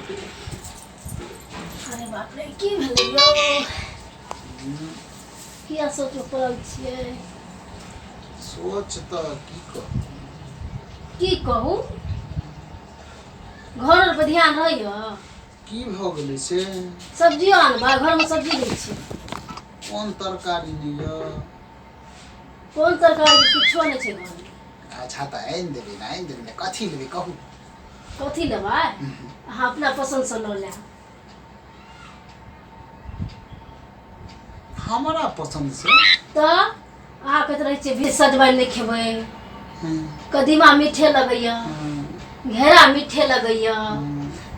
अरे बाप रे की भेलै यौ किया सोच पड़ल छियै सोच तऽ की कहू घर पर ध्यान रहैया की भऽ गेलै से सब्जियो आनबा घर में सब्जी दै छी कोन तरकारी लिअ कोन तरकारी किछो नहीं छै घर में अच्छा तऽ आनि देबै ने कथी लेबै कहू कथी लेबै अहाँ अपना पसंद से लऽ लेब हमरा पसंद से तऽ अहाँ कहैत रहै छियै भी सजमनि नहीं खेबै कदीमा मीठे लगैया घेरा मीठे लगैया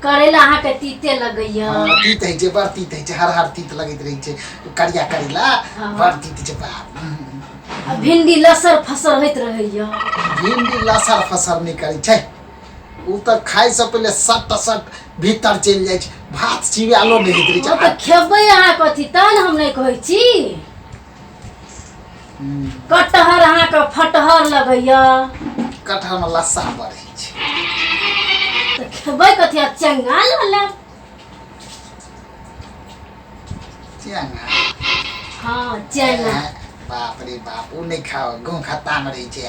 करेला अहाँ के तीते लगैया तीत है जे बड़ तीत है हर हर तीत लगैत रहै छै करिया करेला बड़ तीत छै बाप आ भिंडी लसर फसर होइत रहैया भिंडी लसर फसर नहीं करै छै उ तऽ खाइ से पहिले सट भीतर चलि जाइ छै भात चिबालो नहीं होइत रहै छै तऽ खेबै अहाँ कथी तैं हम नहीं कहै छी कटहर अहाँ के फटहर लगैया कटहर में लस्सा बढ़ै छै तऽ खेबै कथी आ चंगा लऽ लेब चंगा हाँ चंगा बाप रे बाप उ नहीं खाओ गहूँ खत्ता में रही छै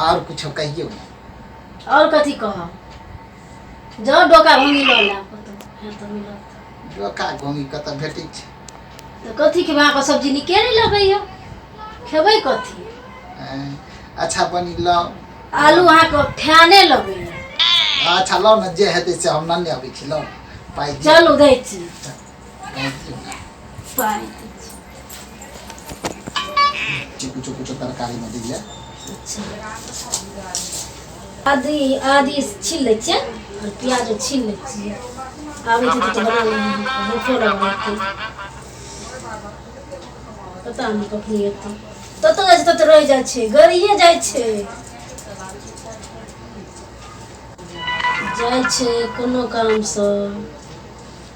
और कुछ कहियो और कथी कहब जाओ डोका भंगी लऽ लेब कतौ तो मिलत डोका घोंगी कतऽ भेटै छै तऽ कथी के अहाँ के सब्जी नीके नहीं लगैया खेबै कथी अच्छा बनी लाओ आलू अहाँ के फैने लगैया अच्छा लाओ न जे हेतै से हम नन्ने अबै छी लाओ पाइ चलू दै छी पाइ कुछ तरकारी में दिया आदि छील लै छियै और प्याज छील लै छियै आबै छै तऽ बना लै भूखो लगतै पता नहीं कखनी एतै तत जाइ छै तत रहि जाइ छै गरिए जाइ छै कोनो काम सँ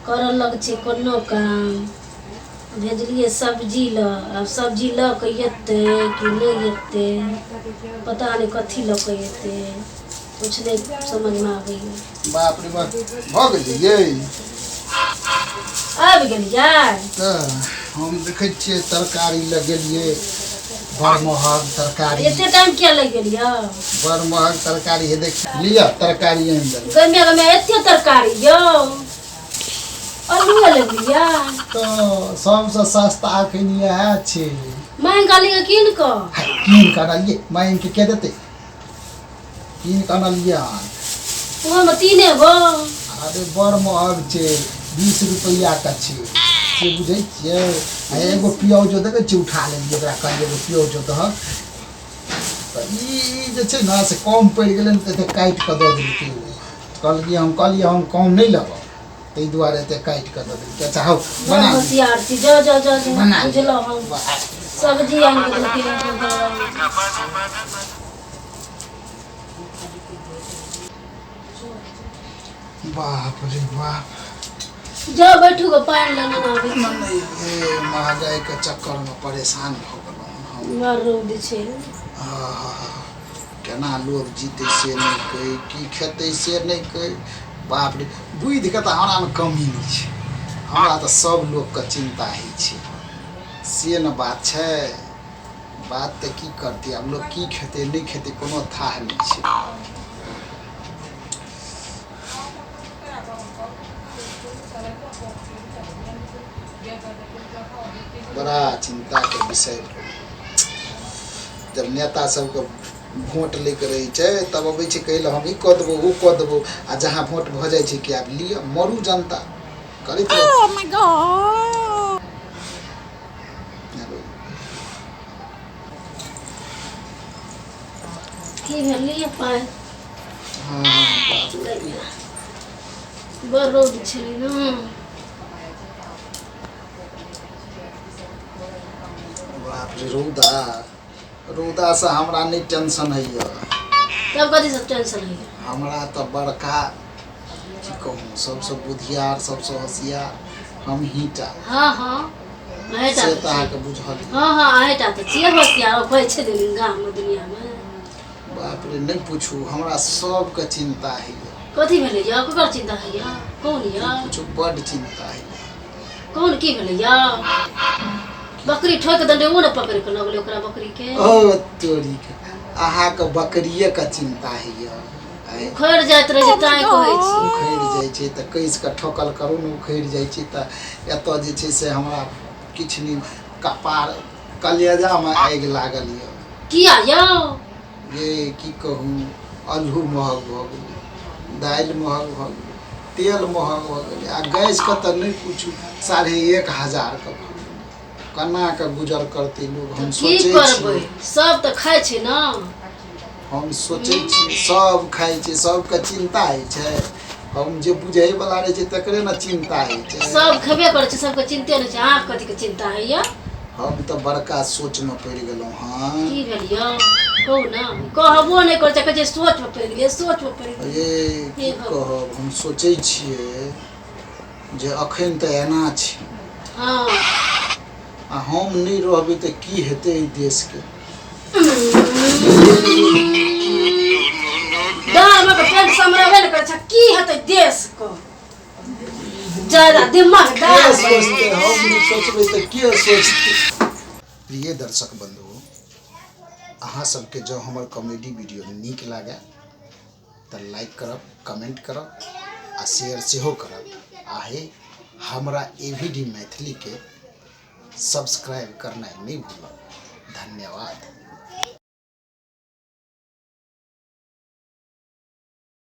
करऽ लग छै कोनो काम भेजलिए सब्जी ल अब सब्जी ल के एते कि नहीं एते पता नहीं कथी ल के एते कुछ नहीं समझ में आबैया बाप रे बाप भ गेलिए आबि गेलियै हम देखै छियै तरकारी लगेलिए बड़ महग तरकारी एते टाइम किया लग गेलियै बड़ महग तरकारी है देख लिया तरकारी आनि गमे गमे एते तरकारी यौ आलू लगलियै तो सबसे सस्ता अखन इएह छै मांग काली कीन कीन के अनलिए मांग के देतै कीन के अनलिए ओहो में तीने गो अरे बड़ महग छै 20 रुपया का छै से बुझै छियै एगो प्याजो देबै छै उठा लेलिए ओकरा कहलिए एगो प्याजो दहक तऽ ई जे छै ने से कम पड़ि गेलै ने तऽ काटि कऽ दऽ देलकै कहलिए हम कम नहीं लेब तै दुआरे एते काटि कऽ दऽ देलकै अच्छा हौ बना होशियार छी जो बना बुझलो हम सब्जी आनि के देलकै बाप रे बाप जाओ बैठू गो पानि लेने आबै नहीं महंगाई के चक्कर में परेशान हो गेलहुँ मर रौद छै केना लोग जीते से नहीं कही की खेते से नहीं कही बाप रे बुद्धि के तऽ हमरा में कमी नहीं छै हमरा तऽ सब लोग के चिंता ही छै से न बात छै बात तऽ की करतै आब लोग की खेते नहीं खेते कोनो थाह नहीं छै बड़ा चिंता के विषय जब नेता सबके वोट लेके रही छै तब अबै छै कहै हम ई कऽ देबौ ओ कऽ देबौ आ जहाँ वोट भऽ जाइ छै कि आब लिअ मरू जनता करैत Oh my god की भेलिए पानि हाँ बड़ रौद छलै ने बाप रे रौदा से हमरा नहीं टेंशन है तब कथी सब टेंशन है हमरा तो बड़का की कहूँ सबसे बुधियार सबसे होशियार हम ही टा हाँ अहेटा से तऽ अहाँके बुझल हाँ अहेटा तऽ छियै होशियार कहै छै गाँव में दुनिया में बाप रे नहीं पूछू हमरा सबके चिंता है कथी भेलै या ककर चिंता है या कौन या कुछ बड़ चिंता है कौन की भेलै या बकरी ठोक दंडे वो न पकड़ के लगले ओकरा बकरी के ओ तोरी के अहाँ के बकरिये के चिंता है या उखड़ जाइत रहे जे ताई कहै छी उखड़ जाय छै त कैस के ठोकल करू न उखड़ जाय छै त एत जे छै से हमरा किछ नहीं कपार कलेजा में आगि लागल या किया या ये की कहूँ अल्लू महग भ गेलै दालि महग भ गेलै तेल महग भ गेलै आ गैस के त नहीं पूछू 1500 के भ गेलै केना के गुजर करतै लोग हम की सोचै करबै छी सब त खाइ छै न हम सोचै छी सब खाइ छै सबके चिंता होइ छै हम जे बुझै वाला रहै छै तकरे न चिंता होइ छै सब खेबे करै छै सबके चिंते नहि छै अहाँ कथी के चिंता है या हम त बड़का सोच में पड़ गेलहुँ हाँ की भेल या कहू न कहबो नहीं करै छै कहै छै सोच में पड़ि गेलियै सोच में पड़ि गेलियै ये की कहब हम सोचै छियै जे अखन त एना छै हाँ आ हम नहीं रहबै त की हेतै ई देश के डार में के पेट समरबे नहीं करै छै की हेतै देश को ज्यादा दिमाग के डाल सोचते हम नहीं सोचबै त के सोचतै प्रिय दर्शक बंधु अहाँ सबके जो हमर कॉमेडी वीडियो नीक लागे त लाइक करब कमेंट करब आ शेयर सेहो करब आहे हमरा AVD मैथिली के सब्सक्राइब करनाइ नहीं भूलब धन्यवाद।